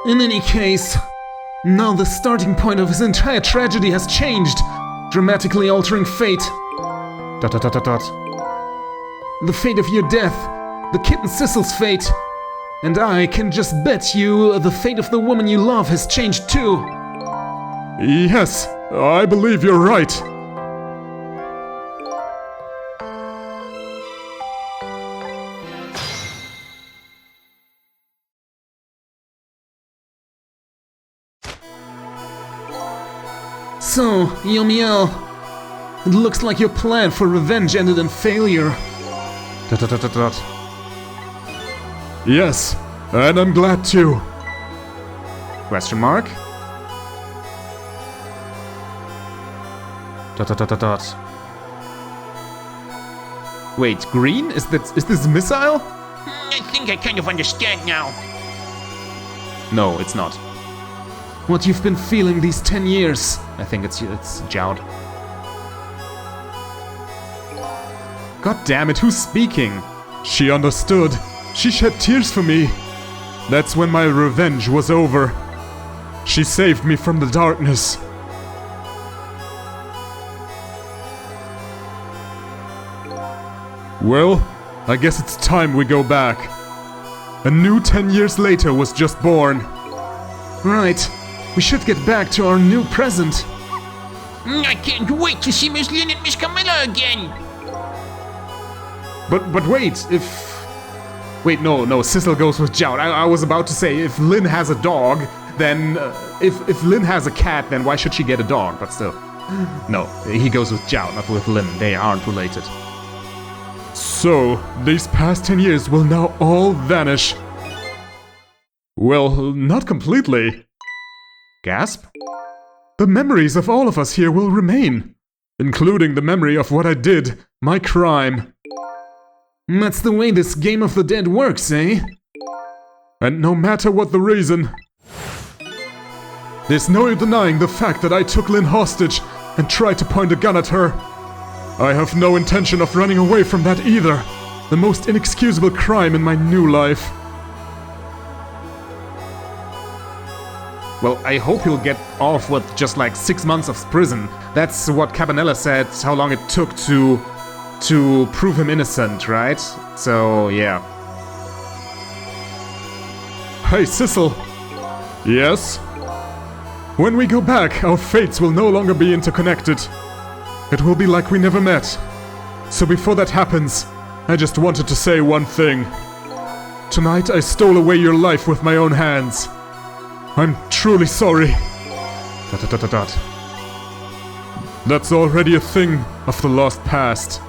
In any case, now the starting point of his entire tragedy has changed, dramatically altering fate. Dot dot dot dot dot. The fate of your death, the kitten Sissel's fate. And I can just bet you the fate of the woman you love has changed too. Yes, I believe you're right. So, Yomiel, it looks like your plan for revenge ended in failure. Dot dot dot dot dot. Yes, and I'm glad too. Question mark? Dot dot dot dot dot. Wait, green? Is this a missile? I think I kind of understand now. No, it's not. What you've been feeling these 10 years. I think it's Jowd. God damn it, who's speaking? She understood. She shed tears for me. That's when my revenge was over. She saved me from the darkness. Well, I guess it's time we go back. A new 10 years later was just born. Right. We should get back to our new present. I can't wait to see Miss Lynn and Miss Camilla again. But wait, Wait, no, Sissel goes with Jowd. I was about to say, if Lynn has a dog, then... if Lynn has a cat, then why should she get a dog? But still. No, he goes with Jowd, not with Lynn. They aren't related. So, these past 10 years will now all vanish. Well, not completely. Gasp? The memories of all of us here will remain, including the memory of what I did, my crime. That's the way this Game of the Dead works, eh? And no matter what the reason, there's no denying the fact that I took Lynn hostage and tried to point a gun at her. I have no intention of running away from that either. The most inexcusable crime in my new life. Well, I hope he'll get off with just like 6 months of prison. That's what Cabanella said, how long it took to prove him innocent, right? So, yeah. Hey, Sissel. Yes? When we go back, our fates will no longer be interconnected. It will be like we never met. So before that happens, I just wanted to say one thing. Tonight I stole away your life with my own hands. I'm truly sorry. Dot dot dot dot dot. That's already a thing of the lost past.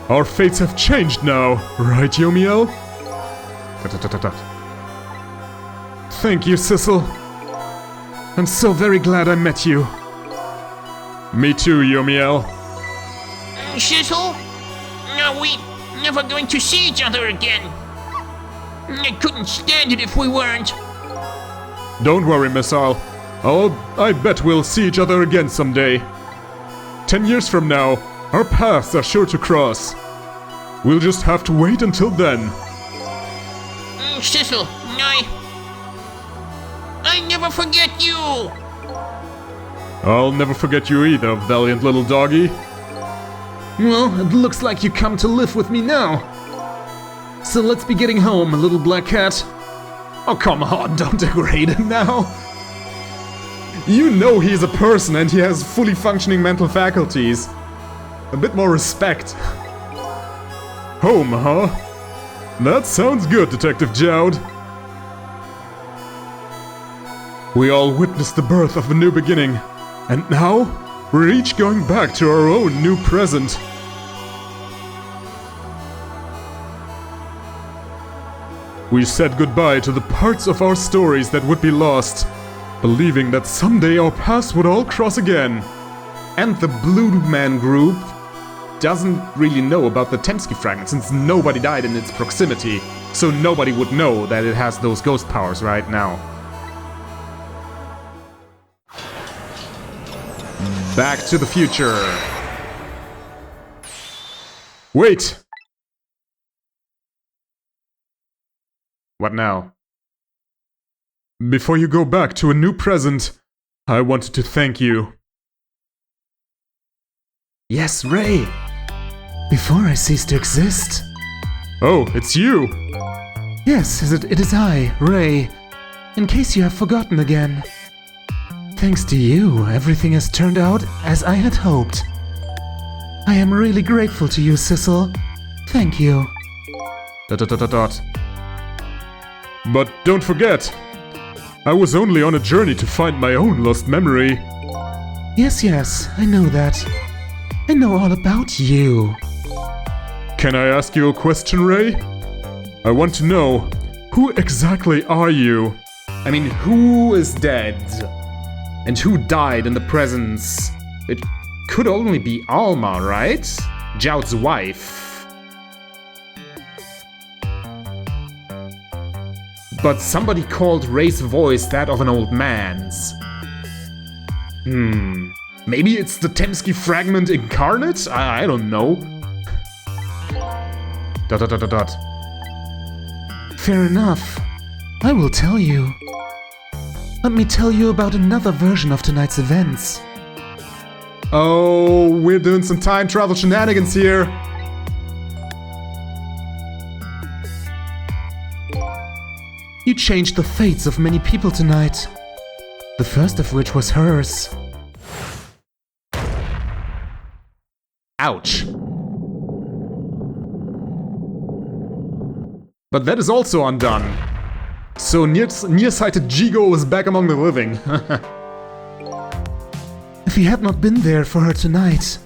Our fates have changed now, right, Yomiel? Dot dot dot dot dot. Thank you, Sissel. I'm so very glad I met you. Me too, Yomiel. Sissel? Are we never going to see each other again? I couldn't stand it if we weren't. Don't worry, Missile. I bet we'll see each other again someday. 10 years from now, our paths are sure to cross. We'll just have to wait until then. Sissel, I never forget you! I'll never forget you either, valiant little doggy. Well, it looks like you come to live with me now. So let's be getting home, little black cat. Oh, come on, don't degrade him now. You know he's a person and he has fully functioning mental faculties. A bit more respect. Home, huh? That sounds good, Detective Jowd. We all witnessed the birth of a new beginning, and now we're each going back to our own new present. We said goodbye to the parts of our stories that would be lost, believing that someday our paths would all cross again. And the Blue Man Group doesn't really know about the Temsky fragment since nobody died in its proximity, so nobody would know that it has those ghost powers right now. Back to the future. Wait! What now? Before you go back to a new present, I wanted to thank you. Yes, Ray. Before I cease to exist. Oh, it's you! Yes, it is I, Ray. In case you have forgotten again. Thanks to you, everything has turned out as I had hoped. I am really grateful to you, Sissel. Thank you. ... But don't forget, I was only on a journey to find my own lost memory. Yes, I know that. I know all about you. Can I ask you a question, Ray? I want to know, who exactly are you? I mean, who is dead? And who died in the presence? It could only be Alma, right? Jout's wife. But somebody called Ray's voice that of an old man's. Maybe it's the Temsky fragment incarnate? I don't know. ... Fair enough. I will tell you. Let me tell you about another version of tonight's events. Oh, we're doing some time travel shenanigans here. You changed the fates of many people tonight. The first of which was hers. Ouch. But that is also undone. So nearsighted Jigo is back among the living. If he had not been there for her tonight,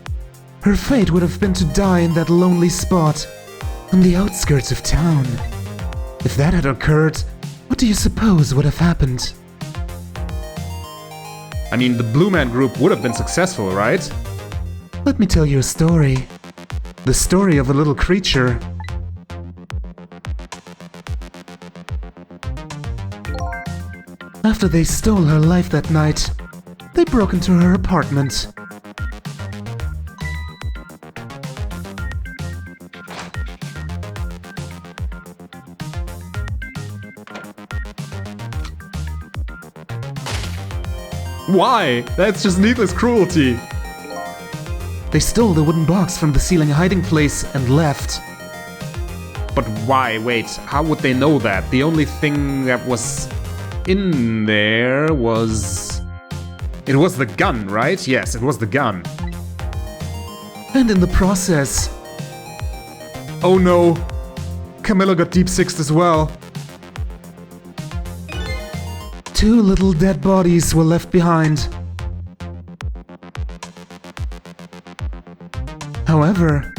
her fate would have been to die in that lonely spot on the outskirts of town. If that had occurred, what do you suppose would have happened? I mean, the Blue Man Group would have been successful, right? Let me tell you a story. The story of a little creature. After they stole her life that night, they broke into her apartment. Why? That's just needless cruelty. They stole the wooden box from the ceiling hiding place and left. But why? Wait, how would they know that? The only thing that was in there was... It was the gun, right? Yes, it was the gun. And in the process... Oh no! Camilla got deep-sixed as well. 2 little dead bodies were left behind. However,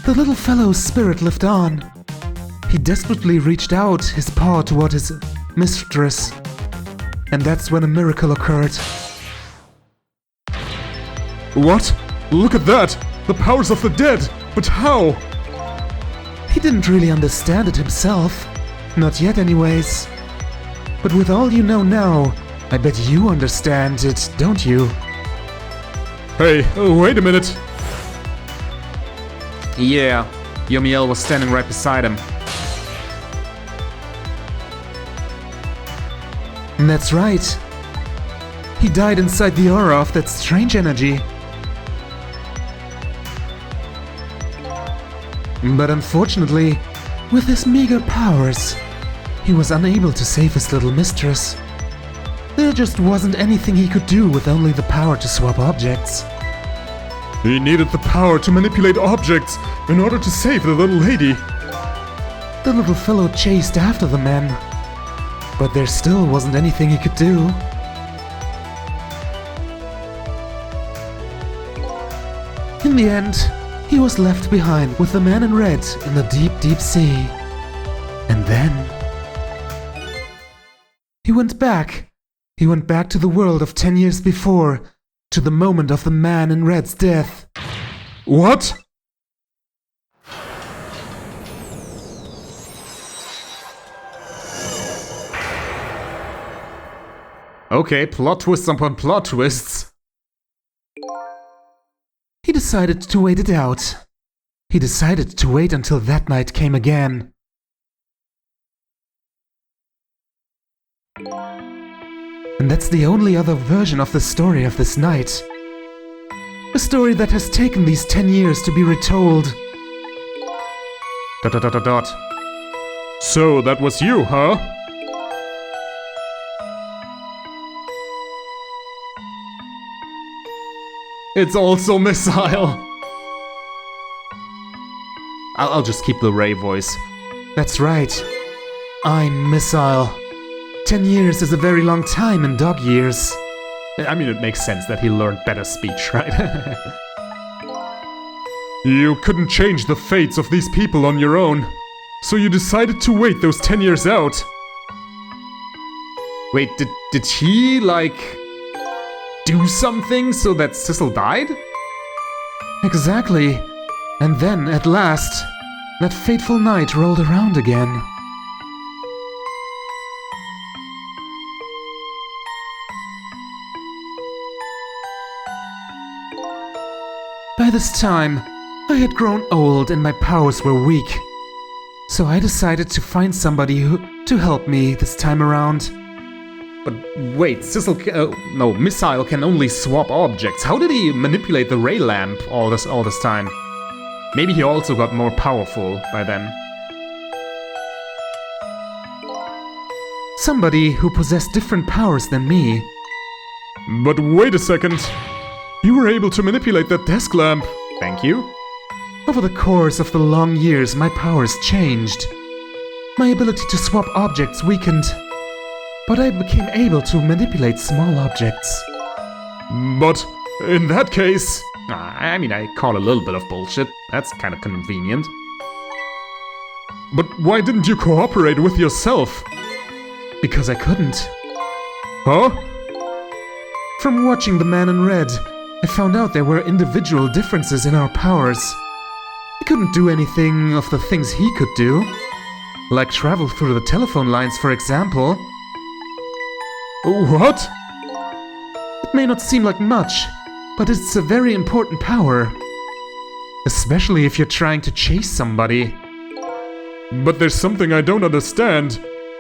the little fellow's spirit lived on. He desperately reached out his paw toward his mistress, and that's when a miracle occurred. What? Look at that! The powers of the dead! But how? He didn't really understand it himself. Not yet anyways. But with all you know now, I bet you understand it, don't you? Hey, wait a minute! Yeah, Yomiel was standing right beside him. That's right. He died inside the aura of that strange energy. But unfortunately, with his meager powers, he was unable to save his little mistress. There just wasn't anything he could do with only the power to swap objects. He needed the power to manipulate objects in order to save the little lady. The little fellow chased after the man, but there still wasn't anything he could do. In the end, he was left behind with the man in red in the deep, deep sea. And then... He went back. He went back to the world of 10 years before, to the moment of the man in red's death. What? Okay, plot twists upon plot twists. He decided to wait it out. He decided to wait until that night came again. And that's the only other version of the story of this night. A story that has taken these 10 years to be retold. ... So, that was you, huh? It's also missile. I'll just keep the Ray voice. That's right. I'm missile. 10 years is a very long time in dog years. I mean, it makes sense that he learned better speech, right? You couldn't change the fates of these people on your own, so you decided to wait those 10 years out. Wait, did he, like, do something so that Sissel died? Exactly. And then, at last, that fateful night rolled around again. By this time, I had grown old and my powers were weak. So I decided to find somebody to help me this time around. But wait, Missile can only swap objects. How did he manipulate the ray lamp all this time? Maybe he also got more powerful by then. Somebody who possessed different powers than me. But wait a second. You were able to manipulate that desk lamp. Thank you. Over the course of the long years, my powers changed. My ability to swap objects weakened. But I became able to manipulate small objects. But in that case... I mean, I call a little bit of bullshit. That's kind of convenient. But why didn't you cooperate with yourself? Because I couldn't. Huh? From watching The Man in Red, I found out there were individual differences in our powers. I couldn't do anything of the things he could do. Like travel through the telephone lines, for example. What? It may not seem like much, but it's a very important power. Especially if you're trying to chase somebody. But there's something I don't understand.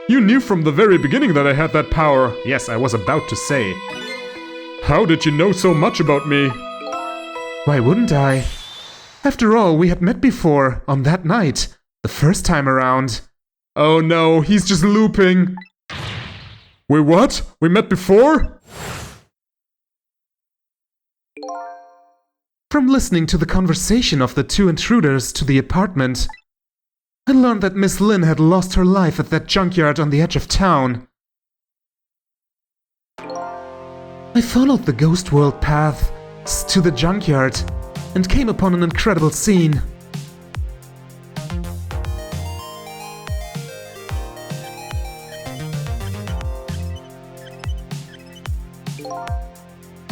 You knew from the very beginning that I had that power. Yes, I was about to say. How did you know so much about me? Why wouldn't I? After all, we had met before, on that night, the first time around. Oh no, he's just looping. Wait, what? We met before? From listening to the conversation of the two intruders to the apartment, I learned that Miss Lynn had lost her life at that junkyard on the edge of town. I followed the ghost world path to the junkyard and came upon an incredible scene.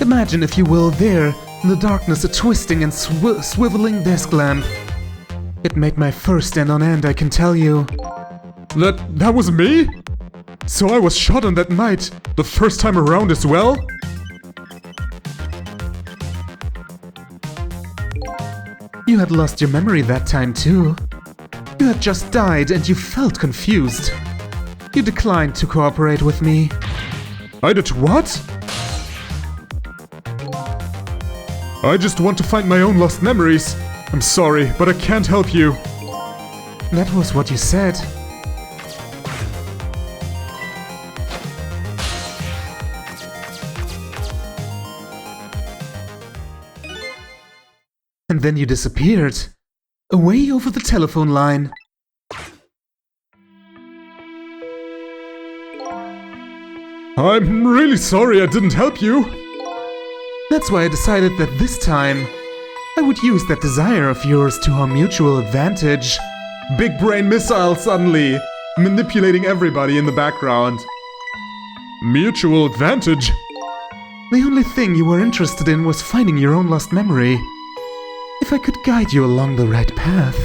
Imagine, if you will, there in the darkness a twisting and swiveling desk lamp. It made my fur stand on end, I can tell you. That was me? So I was shot on that night, the first time around as well? You had lost your memory that time too. You had just died and you felt confused. You declined to cooperate with me. I did what? I just want to find my own lost memories. I'm sorry, but I can't help you. That was what you said. And then you disappeared. Away over the telephone line. I'm really sorry I didn't help you. That's why I decided that this time I would use that desire of yours to our mutual advantage. Big brain missile suddenly, manipulating everybody in the background. Mutual advantage? The only thing you were interested in was finding your own lost memory. If I could guide you along the right path,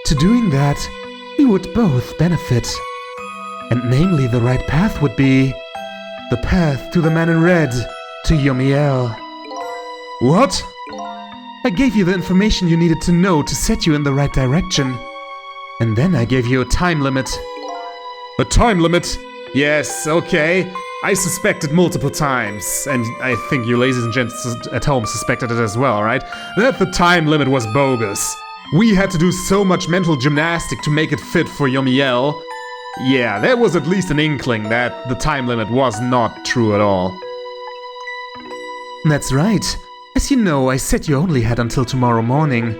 to doing that, we would both benefit. And namely, the right path would be the path to the Man in Red, to Yomiel. What? I gave you the information you needed to know to set you in the right direction. And then I gave you a time limit. A time limit? Yes, okay. I suspected multiple times, and I think you ladies and gents at home suspected it as well, right? That the time limit was bogus. We had to do so much mental gymnastic to make it fit for Yomiel. Yeah, there was at least an inkling that the time limit was not true at all. That's right. As you know, I said you only had until tomorrow morning.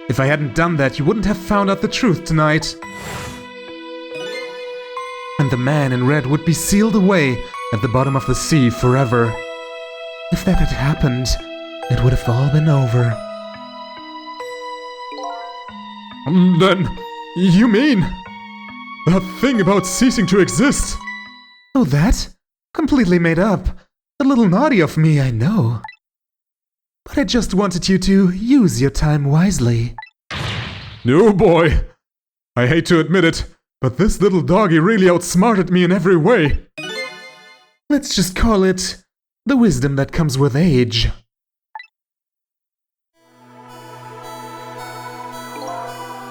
If I hadn't done that, you wouldn't have found out the truth tonight. And the man in red would be sealed away at the bottom of the sea forever. If that had happened, it would have all been over. Then, you mean that thing about ceasing to exist? Oh, that? Completely made up. A little naughty of me, I know. But I just wanted you to use your time wisely. Oh boy, I hate to admit it, but this little doggy really outsmarted me in every way. Let's just call it the wisdom that comes with age.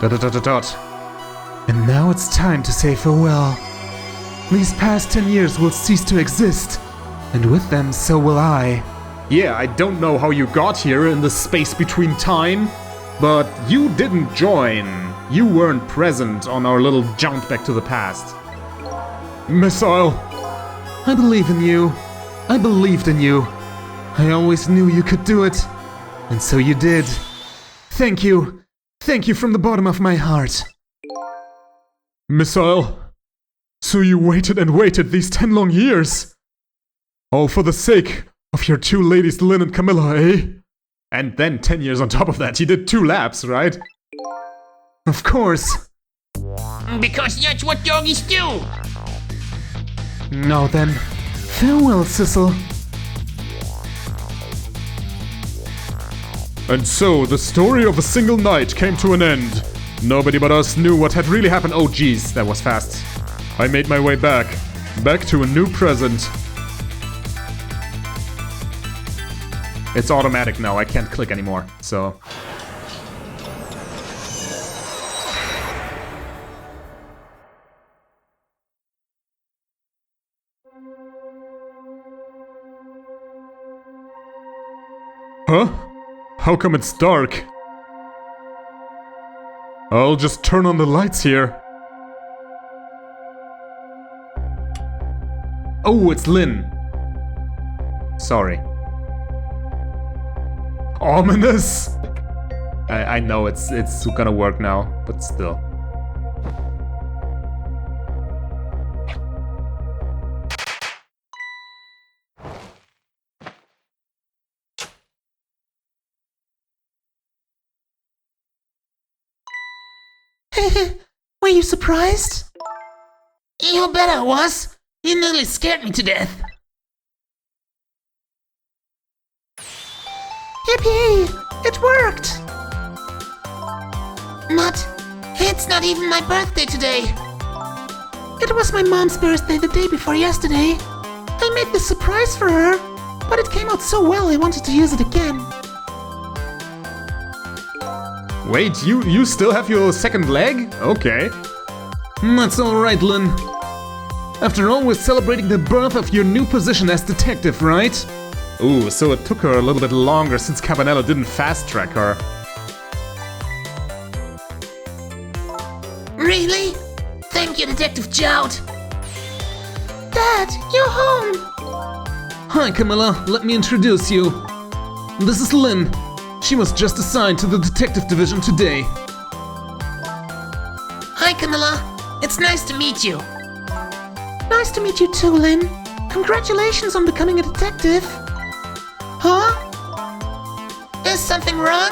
And now it's time to say farewell. These past 10 years will cease to exist, and with them so will I. Yeah, I don't know how you got here in the space between time, but you didn't join. You weren't present on our little jaunt back to the past. Missile. I believe in you. I believed in you. I always knew you could do it. And so you did. Thank you. Thank you from the bottom of my heart. Missile. So you waited and waited these 10 long years. All for the sake of your two ladies, Lynn and Camilla, eh? And then 10 years on top of that, you did 2 laps, right? Of course. Because that's what doggies do. Now then, farewell, Sissel. And so, the story of a single night came to an end. Nobody but us knew what had really happened. Oh geez, that was fast. I made my way back to a new present. It's automatic now, I can't click anymore, so... Huh? How come it's dark? I'll just turn on the lights here. Oh, it's Lynn. Sorry. Ominous! I know it's gonna work now, but still. Were you surprised? You bet I was. You nearly scared me to death. Yippee! It worked! But it's not even my birthday today. It was my mom's birthday the day before yesterday. I made this surprise for her, but it came out so well I wanted to use it again. Wait, you still have your second leg? Okay. That's alright, Lynn. After all, we're celebrating the birth of your new position as detective, right? Ooh, so it took her a little bit longer since Cabanello didn't fast-track her. Really? Thank you, Detective Jout. Dad, you're home! Hi, Camilla. Let me introduce you. This is Lynn. She was just assigned to the detective division today. Hi, Camilla. It's nice to meet you. Nice to meet you too, Lynn. Congratulations on becoming a detective. Huh? Is something wrong?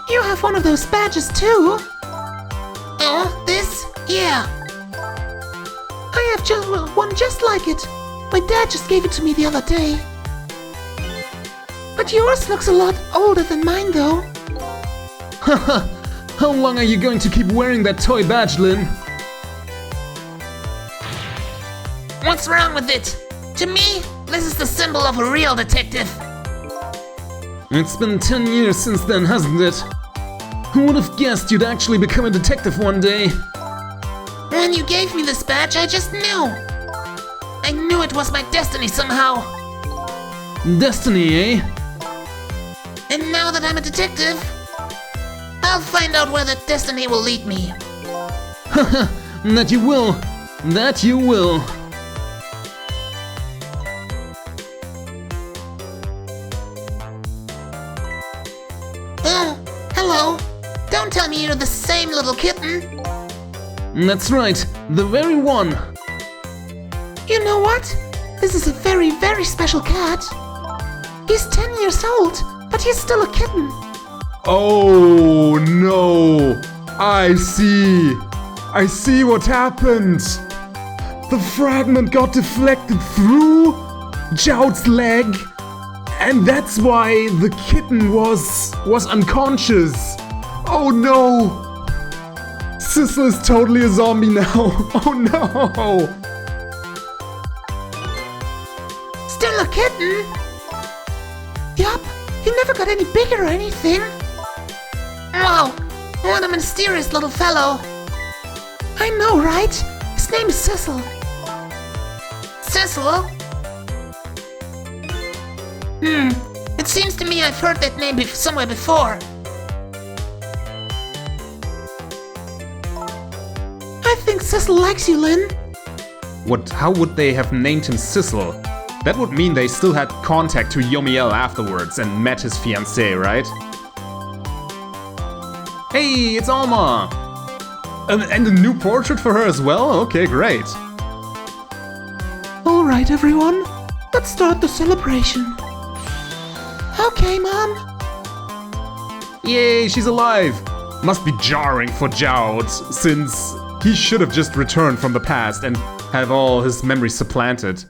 You have one of those badges too. Oh, this? Yeah. I have just one just like it. My dad just gave it to me the other day. But yours looks a lot older than mine though. Haha, how long are you going to keep wearing that toy badge, Lynn? What's wrong with it? To me, this is the symbol of a real detective. It's been 10 years since then, hasn't it? Who would have guessed you'd actually become a detective one day? When you gave me this badge, I just knew. I knew it was my destiny somehow. Destiny, eh? And now that I'm a detective, I'll find out where that destiny will lead me. That you will. That you will. Oh, hello. Don't tell me you're the same little kitten. That's right, the very one. You know what? This is a very, very special cat. He's 10 years old, but he's still a kitten. Oh no! I see! I see what happened! The fragment got deflected through Jout's leg, and that's why the kitten was unconscious. Oh no! Sissel is totally a zombie now. Oh no! Still a kitten? Yup, he never got any bigger or anything. Wow, what a mysterious little fellow. I know, right? His name is Sissel. Sissel? It seems to me I've heard that name somewhere before. I think Sissel likes you, Lynn. What? How would they have named him Sissel? That would mean they still had contact to Yomiel afterwards and met his fiancée, right? Hey, it's Alma! And a new portrait for her as well? Okay, great. Alright, everyone. Let's start the celebration. Okay, Mom. Yay, she's alive! Must be jarring for Jout, since he should have just returned from the past and have all his memories supplanted.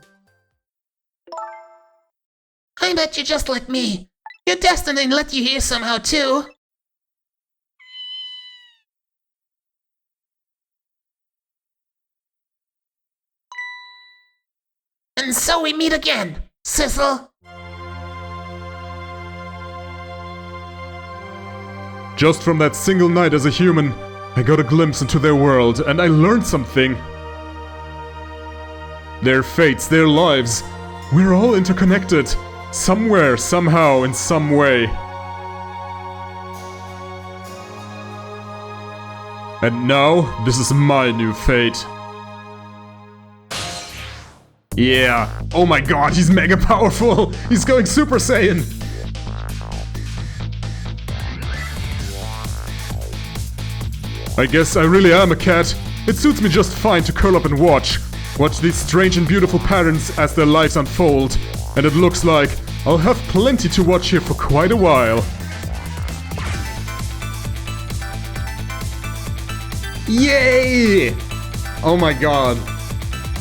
I bet you're just like me. Your destiny let you here somehow too. And so we meet again, Sissel. Just from that single night as a human, I got a glimpse into their world and I learned something. Their fates, their lives, we're all interconnected. Somewhere, somehow, in some way. And now, this is my new fate. Yeah. Oh my god, he's mega powerful! He's going Super Saiyan! I guess I really am a cat. It suits me just fine to curl up and watch. Watch these strange and beautiful patterns as their lives unfold. And it looks like I'll have plenty to watch here for quite a while. Yay! Oh my god.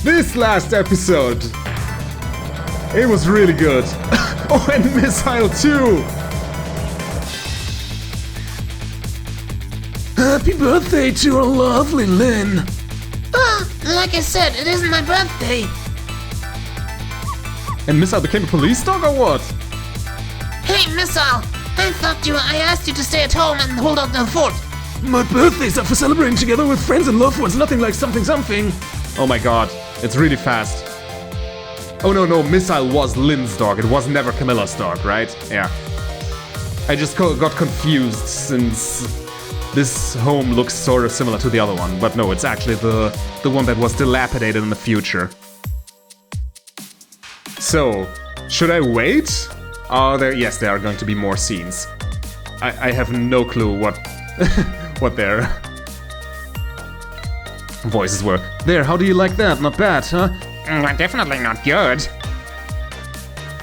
This last episode! It was really good. Oh, and Missile too! Happy birthday to our lovely Lynn! Like I said, it isn't my birthday. And Missile became a police dog or what? Hey, Missile! I asked you to stay at home and hold out the fort. My birthday's up for celebrating together with friends and loved ones, nothing like something. Oh my god, it's really fast. Oh no, Missile was Lynn's dog, it was never Camilla's dog, right? Yeah. I just got confused since this home looks sort of similar to the other one, but no, it's actually the one that was dilapidated in the future. So, should I wait? Yes, there are going to be more scenes. I have no clue what what their voices were. There, how do you like that? Not bad, huh? Definitely not good.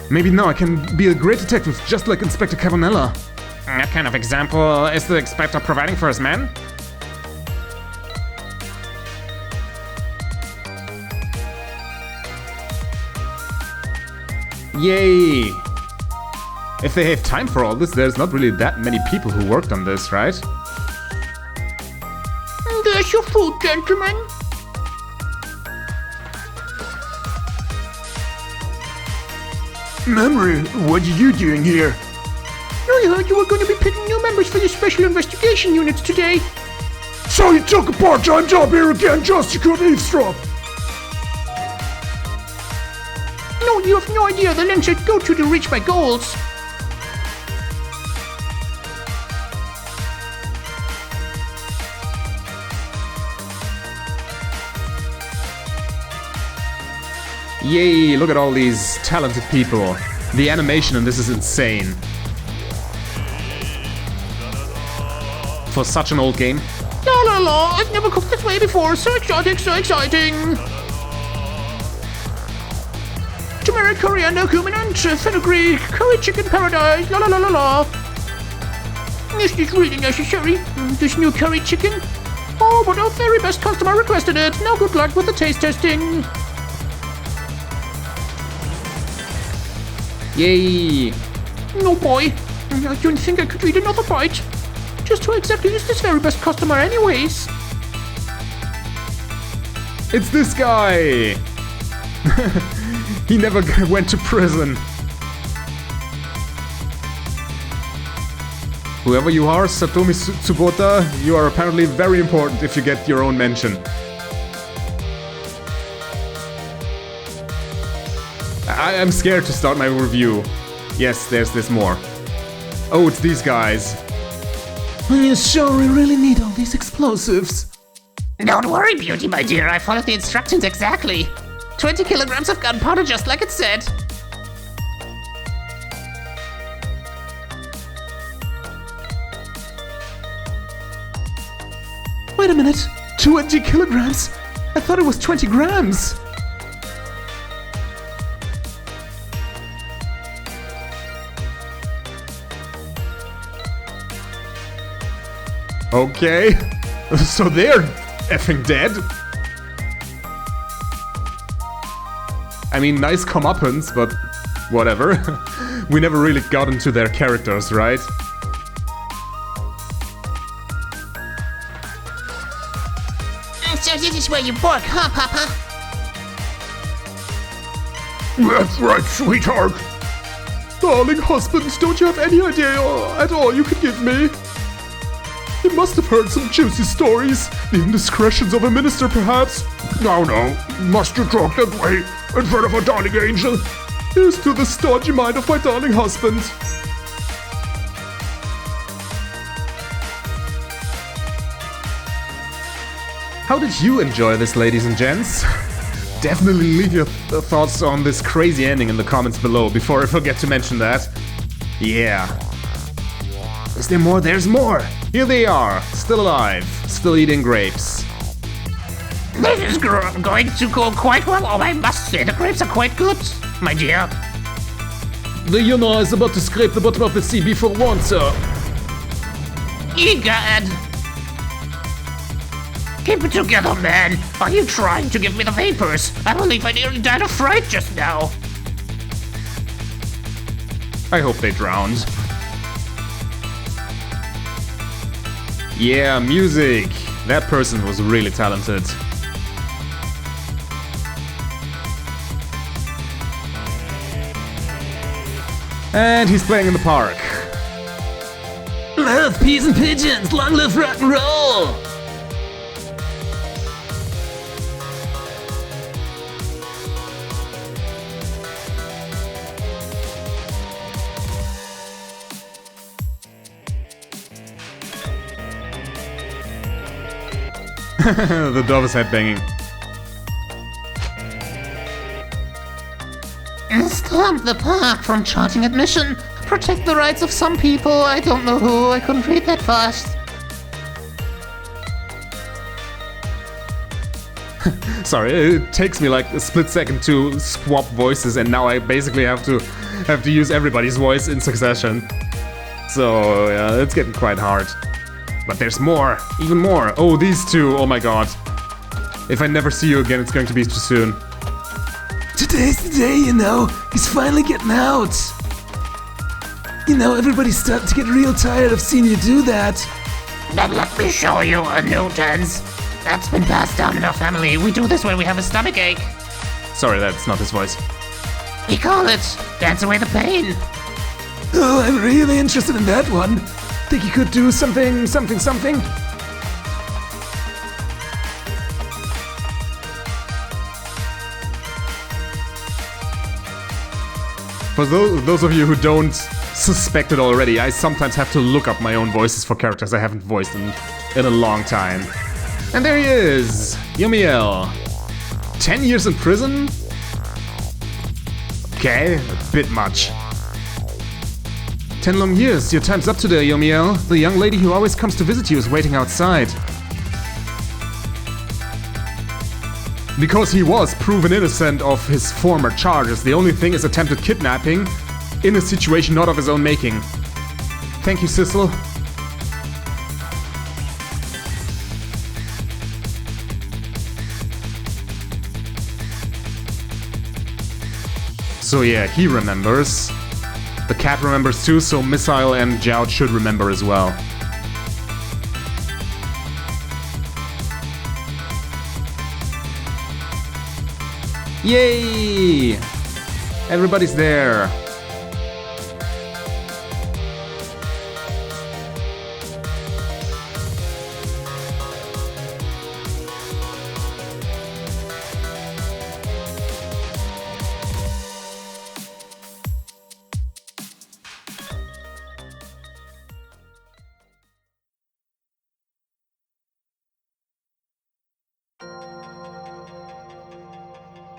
Maybe now I can be a great detective, just like Inspector Cavanella. That kind of example is the inspector providing for his men? Yay! If they have time for all this, there's not really that many people who worked on this, right? There's your food, gentlemen. Memory, what are you doing here? I heard you were going to be picking new members for your special investigation units today. So you took a part-time job here again just to could eavesdrop? No, you have no idea the lengths I'd go to reach my goals. Yay, look at all these talented people. The animation in this is insane. For such an old game. La la la, I've never cooked this way before. So exotic, so exciting. Turmeric, coriander, cumin, and fenugreek. Curry chicken paradise. La la la la la. Is this really necessary? This new curry chicken? Oh, but our very best customer requested it. Now good luck with the taste testing. Yay! No boy, I don't think I could eat another bite. Just who exactly is this very best customer anyways? It's this guy! He never went to prison. Whoever you are, Satomi Tsubota, you are apparently very important if you get your own mention. I'm scared to start my review. Yes, there's more. Oh, it's these guys. Are you sure we really need all these explosives? Don't worry, Beauty, my dear. I followed the instructions exactly. 20 kilograms of gunpowder, just like it said. Wait a minute. 20 kilograms? I thought it was 20 grams. Okay. So they're effing dead. I mean, nice comeuppance, but whatever. We never really got into their characters, right? So this is where you work, huh, Papa? That's right, sweetheart. Darling husband, don't you have any idea at all you could give me? You must have heard some juicy stories. The indiscretions of a minister, perhaps? No, must you talk that way in front of a darling angel? Here's to the stodgy mind of my darling husband. How did you enjoy this, ladies and gents? Definitely leave your thoughts on this crazy ending in the comments below before I forget to mention that. Yeah. Is there more? There's more! Here they are, still alive, still eating grapes. This is going to go quite well. Oh, I must say, the grapes are quite good, my dear. The Yuna is about to scrape the bottom of the sea before one, sir. Egad! Keep it together, man. Are you trying to give me the vapors? I believe I nearly died of fright just now. I hope they drowned. Yeah, music! That person was really talented. And he's playing in the park. Love, peas and pigeons, long live rock and roll! The dove is headbanging. Stop the park from charging admission. Protect the rights of some people. I don't know who. I couldn't read that fast. Sorry, it takes me like a split second to swap voices, and now I basically have to use everybody's voice in succession. So yeah, it's getting quite hard. But there's more, even more. Oh, these two, oh my god. If I never see you again, it's going to be too soon. Today's the day, you know. He's finally getting out. You know, everybody's starting to get real tired of seeing you do that. Then let me show you a new dance. That's been passed down in our family. We do this when we have a stomach ache. Sorry, that's not his voice. We call it Dance Away the Pain. Oh, I'm really interested in that one. Think you could do something? For those of you who don't suspect it already, I sometimes have to look up my own voices for characters I haven't voiced in a long time. And there he is, Yomiel. 10 years in prison? Okay, a bit much. 10 long years, your time's up today, Yomiel. The young lady who always comes to visit you is waiting outside. Because he was proven innocent of his former charges, the only thing is attempted kidnapping in a situation not of his own making. Thank you, Sissel. So yeah, he remembers. The cat remembers too, so Missile and Jout should remember as well. Yay! Everybody's there.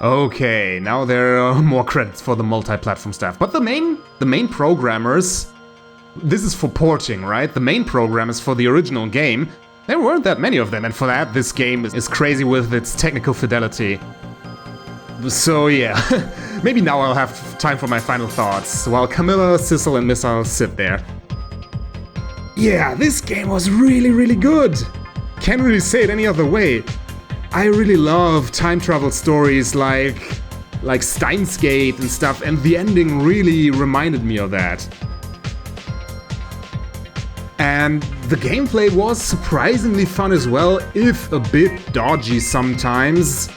Okay, now there are more credits for the multi-platform staff. But the main programmers, this is for porting, right? The main programmers for the original game, there weren't that many of them, and for that, this game is crazy with its technical fidelity. So yeah, maybe now I'll have time for my final thoughts, while Camilla, Sissel, and Missile sit there. Yeah, this game was really good. Can't really say it any other way. I really love time travel stories like Steins Gate and stuff, and the ending really reminded me of that. And the gameplay was surprisingly fun as well, if a bit dodgy sometimes,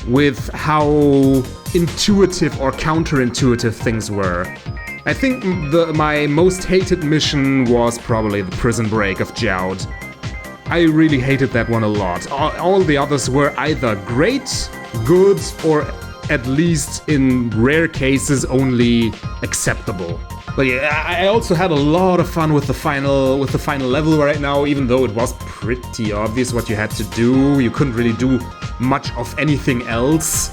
with how intuitive or counterintuitive things were. I think my most hated mission was probably the prison break of Jout. I really hated that one a lot. All the others were either great, good, or at least in rare cases only acceptable. But yeah, I also had a lot of fun with the final level right now, even though it was pretty obvious what you had to do. You couldn't really do much of anything else.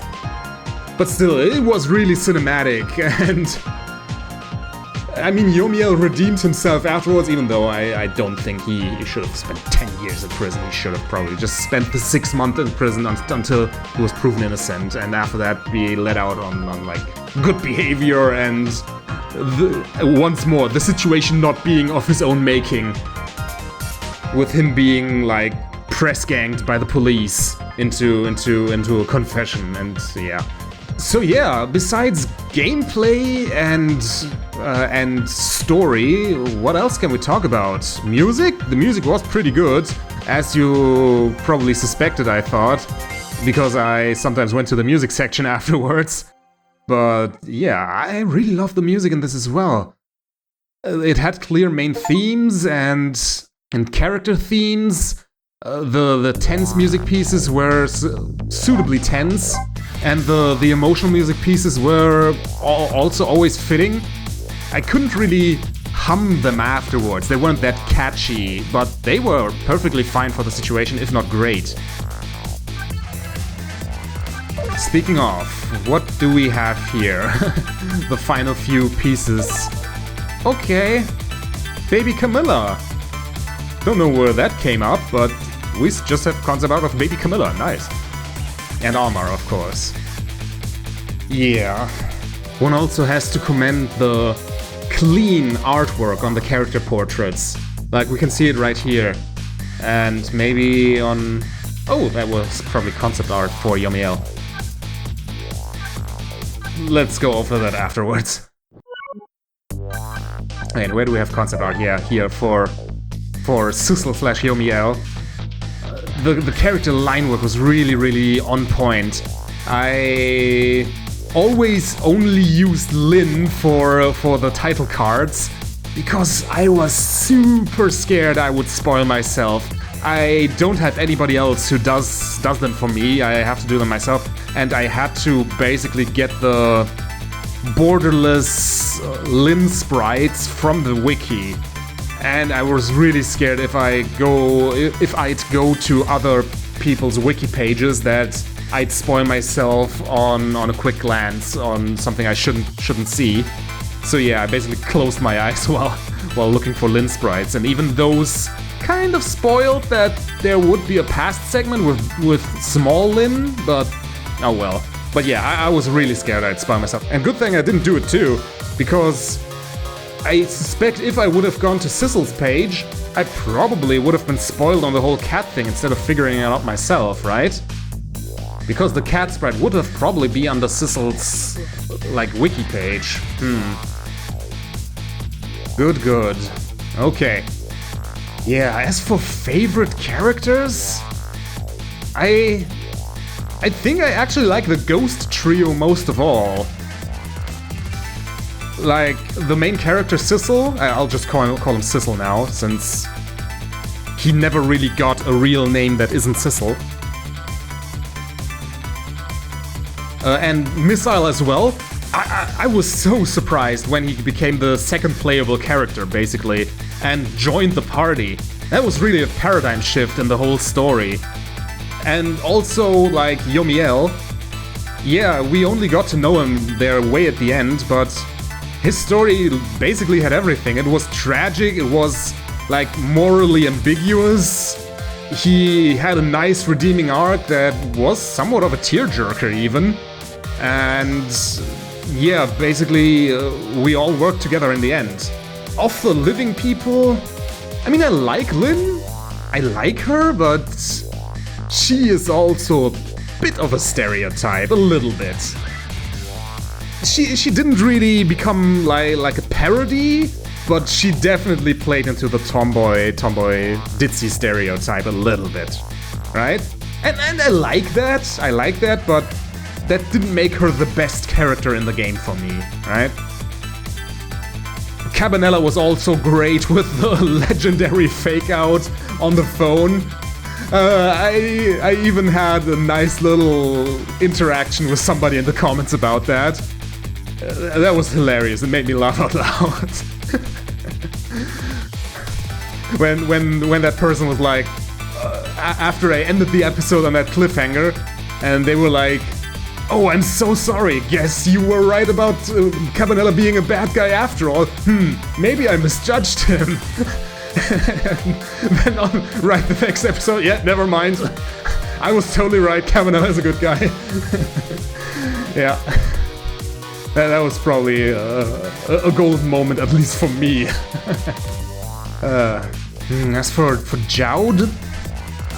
But still, it was really cinematic, and I mean, Yomiel redeemed himself afterwards, even though I don't think he should have spent 10 years in prison. He should have probably just spent the 6 months in prison until he was proven innocent, and after that be let out on like good behavior, and once more, the situation not being of his own making, with him being like press ganged by the police into a confession, and yeah. So yeah, besides gameplay and story, what else can we talk about? Music? The music was pretty good, as you probably suspected, I thought, because I sometimes went to the music section afterwards. But yeah, I really love the music in this as well. It had clear main themes and character themes. The tense music pieces were suitably tense, and the emotional music pieces were also always fitting. I couldn't really hum them afterwards, they weren't that catchy, but they were perfectly fine for the situation, if not great. Speaking of, what do we have here? The final few pieces. Okay, Baby Camilla. Don't know where that came up, but we just have concept art of Baby Camilla, nice. And armor, of course. Yeah. One also has to commend the clean artwork on the character portraits. Like, we can see it right here. And maybe on... Oh, that was probably concept art for Yomiel. Let's go over that afterwards. And where do we have concept art? Yeah, here for Sissel/Yomiel. The character line work was really on point. I always only used Lynn for the title cards, because I was super scared I would spoil myself. I don't have anybody else who does them for me, I have to do them myself, and I had to basically get the borderless Lin sprites from the wiki. And I was really scared if I'd go to other people's wiki pages that I'd spoil myself on a quick glance on something I shouldn't see. So yeah, I basically closed my eyes while looking for Lin sprites, and even those kind of spoiled that there would be a past segment with small Lin, but oh well. But yeah, I was really scared I'd spoil myself. And good thing I didn't do it too, because I suspect if I would have gone to Sissel's page, I probably would have been spoiled on the whole cat thing instead of figuring it out myself, right? Because the cat sprite would have probably be under Sissel's, like, wiki page. Good. Okay. Yeah, as for favorite characters, I think I actually like the Ghost Trio most of all. Like, the main character Sissel, I'll just call him Sissel now, since he never really got a real name that isn't Sissel. And Missile as well. I was so surprised when he became the second playable character, basically, and joined the party. That was really a paradigm shift in the whole story. And also, like, Yomiel. Yeah, we only got to know him there way at the end, but his story basically had everything. It was tragic, it was, like, morally ambiguous. He had a nice redeeming arc that was somewhat of a tearjerker even. And yeah, basically we all worked together in the end. Of the living people, I mean, I like Lin, I like her, but she is also a bit of a stereotype, a little bit. She didn't really become like a parody, but she definitely played into the tomboy ditzy stereotype a little bit, right? And I like that, but that didn't make her the best character in the game for me, right? Cabanela was also great with the legendary fake out on the phone. I even had a nice little interaction with somebody in the comments about that. That was hilarious, it made me laugh out loud. when that person was like, after I ended the episode on that cliffhanger, and they were like, "Oh, I'm so sorry, guess you were right about Cabanela being a bad guy after all. Maybe I misjudged him." Then right the next episode, yeah, never mind. I was totally right, Cabanela is a good guy. Yeah. That was probably a golden moment, at least for me. As for Jowd,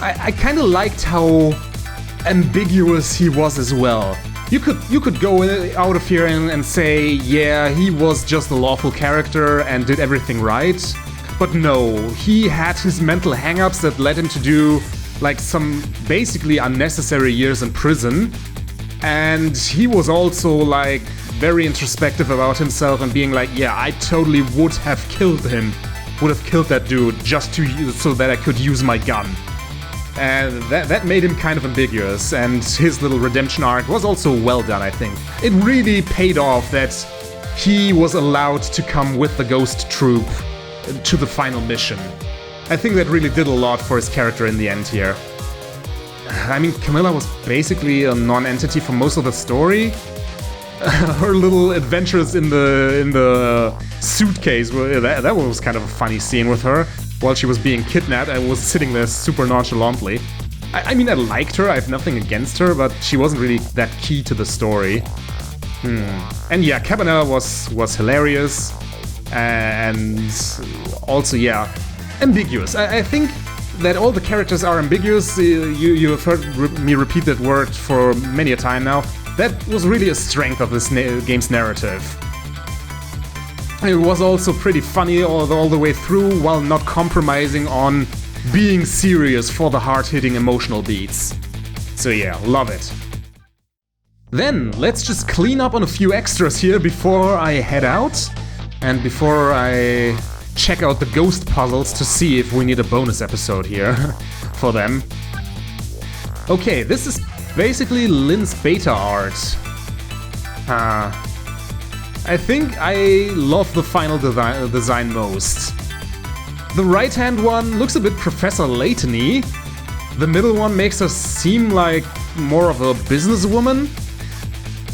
I kind of liked how ambiguous he was as well. You could go out of here and say, yeah, he was just a lawful character and did everything right. But no, he had his mental hang-ups that led him to do like some basically unnecessary years in prison. And he was also like very introspective about himself and being like, yeah, I totally would have killed him. Would have killed that dude just so that I could use my gun. And that made him kind of ambiguous, and his little redemption arc was also well done, I think. It really paid off that he was allowed to come with the Ghost Troop to the final mission. I think that really did a lot for his character in the end here. I mean, Camilla was basically a non-entity for most of the story. Her little adventures in the suitcase, that was kind of a funny scene with her. While she was being kidnapped, I was sitting there super nonchalantly. I mean, I liked her, I have nothing against her, but she wasn't really that key to the story. And yeah, Cabanela was hilarious, and also, yeah, ambiguous. I think that all the characters are ambiguous. You have heard me repeat that word for many a time now. That was really a strength of this game's narrative. It was also pretty funny all the way through, while not compromising on being serious for the hard-hitting emotional beats. So yeah, love it. Then, let's just clean up on a few extras here before I head out, and before I check out the ghost puzzles to see if we need a bonus episode here for them. Okay, this is basically Lin's beta art. I think I love the final design most. The right-hand one looks a bit Professor Layton-y. The middle one makes her seem like more of a businesswoman.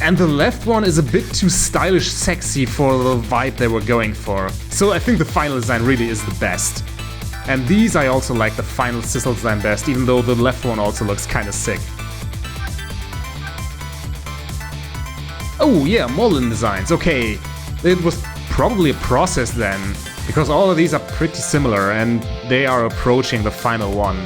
And the left one is a bit too stylish sexy for the vibe they were going for. So I think the final design really is the best. And these I also like the final Sissel design best, even though the left one also looks kinda sick. Oh yeah, Molden designs, okay. It was probably a process then, because all of these are pretty similar and they are approaching the final one.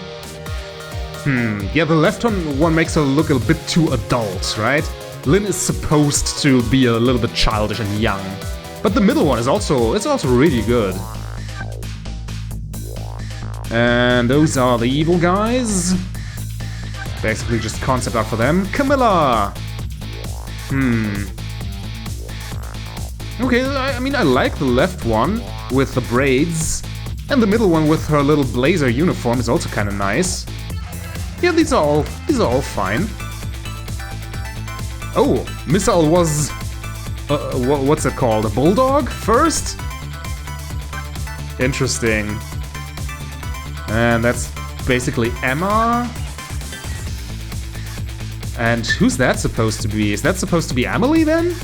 Yeah, the left one makes her look a bit too adult, right? Lynn is supposed to be a little bit childish and young. But the middle one is also really good. And those are the evil guys. Basically just concept art for them. Camilla! Okay, I mean, I like the left one with the braids. And the middle one with her little blazer uniform is also kind of nice. Yeah, these are all fine. Oh, Missile was... what's it called? A bulldog first? Interesting. And that's basically Emma. And who's that supposed to be? Is that supposed to be Emily then?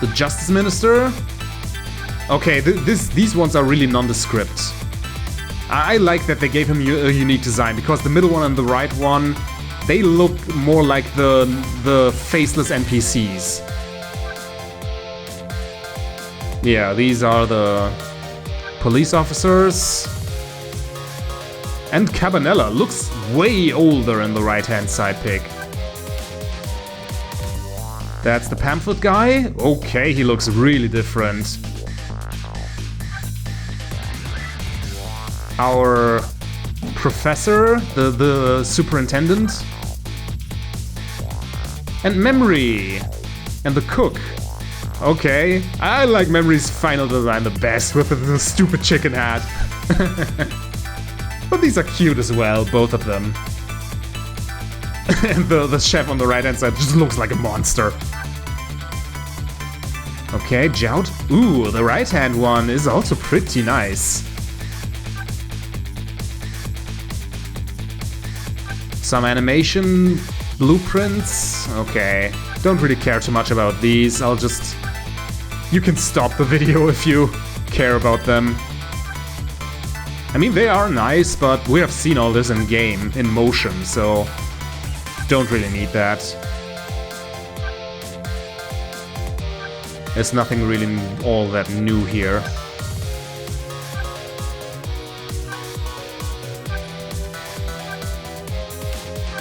The Justice Minister? Okay, these ones are really nondescript. I like that they gave him a unique design, because the middle one and the right one, they look more like the faceless NPCs. Yeah, these are the police officers. And Cabanella looks way older in the right-hand side pic. That's the pamphlet guy. Okay, he looks really different. Our professor, the superintendent. And Memory. And the cook. Okay, I like Memory's final design the best with the stupid chicken hat. But these are cute as well, both of them. And the chef on the right hand side just looks like a monster. Okay, Jout. Ooh, the right hand one is also pretty nice. Some animation blueprints. Okay, don't really care too much about these. I'll just... You can stop the video if you care about them. I mean, they are nice, but we have seen all this in game, in motion, so don't really need that. There's nothing really all that new here.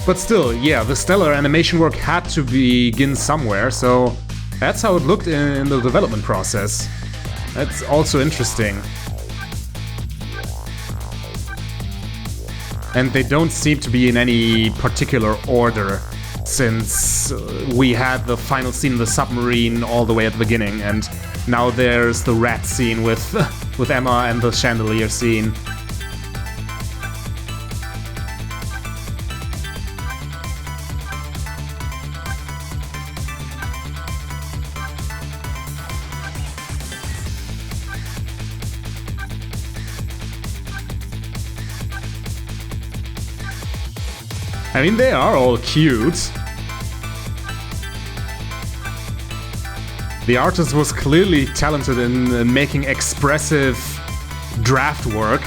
But still, yeah, the stellar animation work had to begin somewhere, so that's how it looked in the development process. That's also interesting. And they don't seem to be in any particular order, since we had the final scene in the submarine all the way at the beginning, and now there's the rat scene with with Emma and the chandelier scene. I mean, they are all cute. The artist was clearly talented in making expressive draft work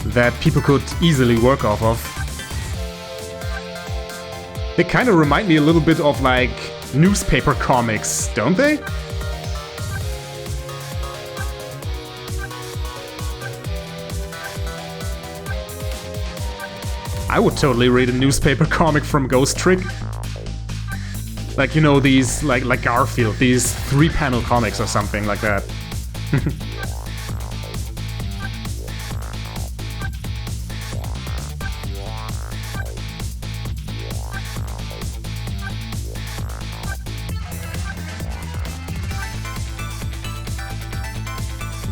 that people could easily work off of. They kind of remind me a little bit of, like, newspaper comics, don't they? I would totally read a newspaper comic from Ghost Trick. Like, you know, these, like Garfield, these 3-panel comics or something like that.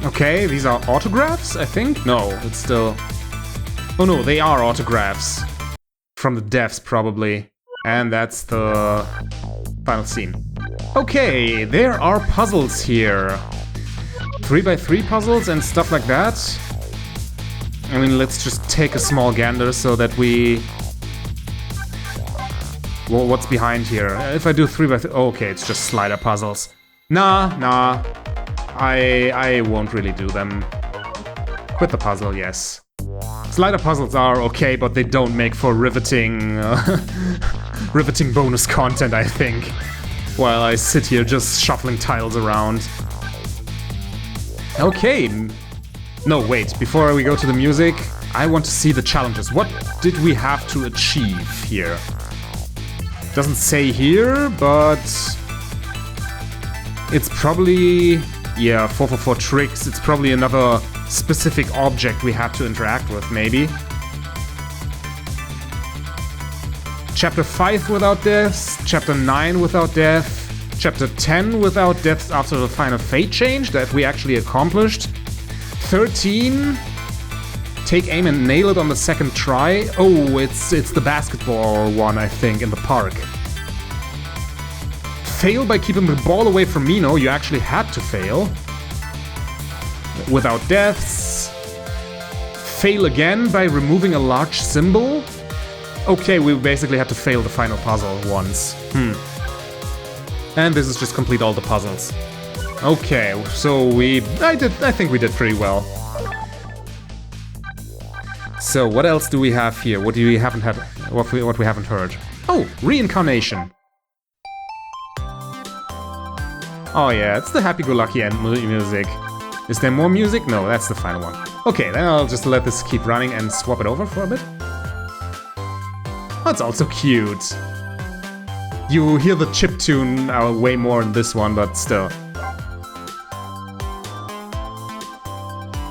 Okay, these are autographs, I think? No, it's still... Oh no, they are autographs. From the devs, probably. And that's the final scene. Okay, there are puzzles here. 3x3 puzzles and stuff like that. I mean, let's just take a small gander so that we... Well, what's behind here? If I do 3x3... Oh, okay, it's just slider puzzles. Nah. I won't really do them. Quit the puzzle, yes. Slider puzzles are okay, but they don't make for riveting... riveting bonus content, I think. While I sit here just shuffling tiles around. Okay. No, wait. Before we go to the music, I want to see the challenges. What did we have to achieve here? Doesn't say here, but... It's probably... Yeah, 444 tricks. It's probably another specific object we have to interact with, maybe. Chapter 5 without deaths, Chapter 9 without death, Chapter 10 without deaths after the final fate change that we actually accomplished. 13, take aim and nail it on the second try. Oh, it's the basketball one, I think, in the park. Fail by keeping the ball away from me. No, you actually had to fail. Without deaths. Fail again by removing a large symbol. Okay, we basically had to fail the final puzzle once. And this is just complete all the puzzles. Okay, so I think we did pretty well. So what else do we have here? What we haven't heard? Oh, reincarnation. Oh yeah, it's the happy-go-lucky end music. Is there more music? No, that's the final one. Okay, then I'll just let this keep running and swap it over for a bit. That's also cute. You hear the chiptune way more in this one, but still.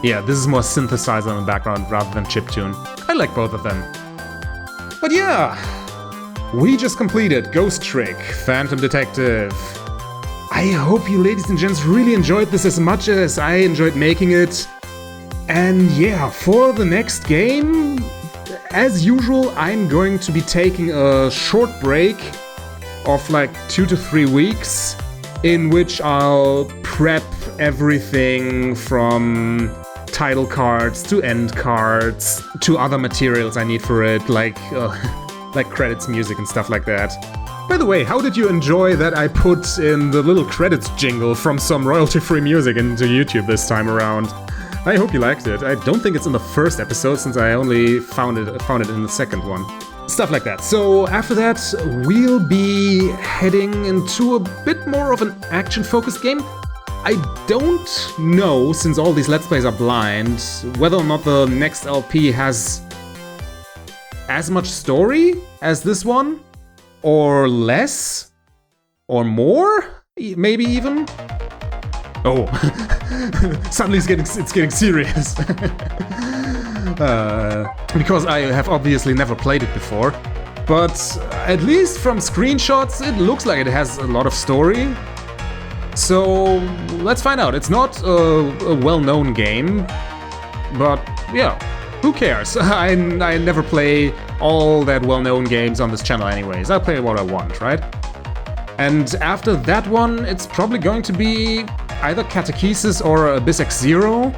Yeah, this is more synthesizer in the background rather than chiptune. I like both of them. But yeah, we just completed Ghost Trick, Phantom Detective. I hope you ladies and gents really enjoyed this as much as I enjoyed making it. And yeah, for the next game, as usual, I'm going to be taking a short break of like 2 to 3 weeks, in which I'll prep everything from title cards to end cards to other materials I need for it, like credits, music, and stuff like that. By the way, how did you enjoy that I put in the little credits jingle from some royalty-free music into YouTube this time around? I hope you liked it. I don't think it's in the first episode, since I only found it in the second one. Stuff like that. So after that, we'll be heading into a bit more of an action-focused game. I don't know, since all these Let's Plays are blind, whether or not the next LP has as much story as this one, or less, or more, maybe even. Oh, suddenly it's getting serious. Because I have obviously never played it before, but at least from screenshots it looks like it has a lot of story. So let's find out. It's not a well-known game, but yeah, who cares? I never play all that well-known games on this channel anyways. I play what I want, right? And after that one, it's probably going to be either Catechesis or Abyss X-Zero,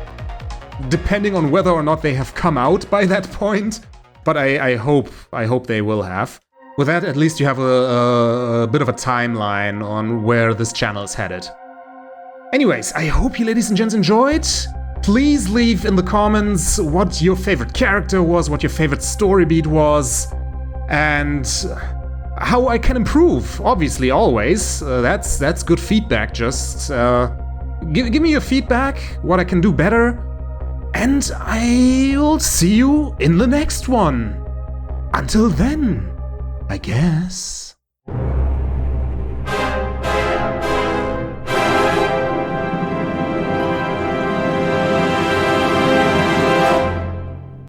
depending on whether or not they have come out by that point. But I hope they will have. With that, at least you have a bit of a timeline on where this channel is headed. Anyways, I hope you ladies and gents enjoyed. Please leave in the comments what your favorite character was, what your favorite story beat was, and how I can improve, obviously, always. That's good feedback, just give me your feedback, what I can do better, and I'll see you in the next one. Until then, I guess.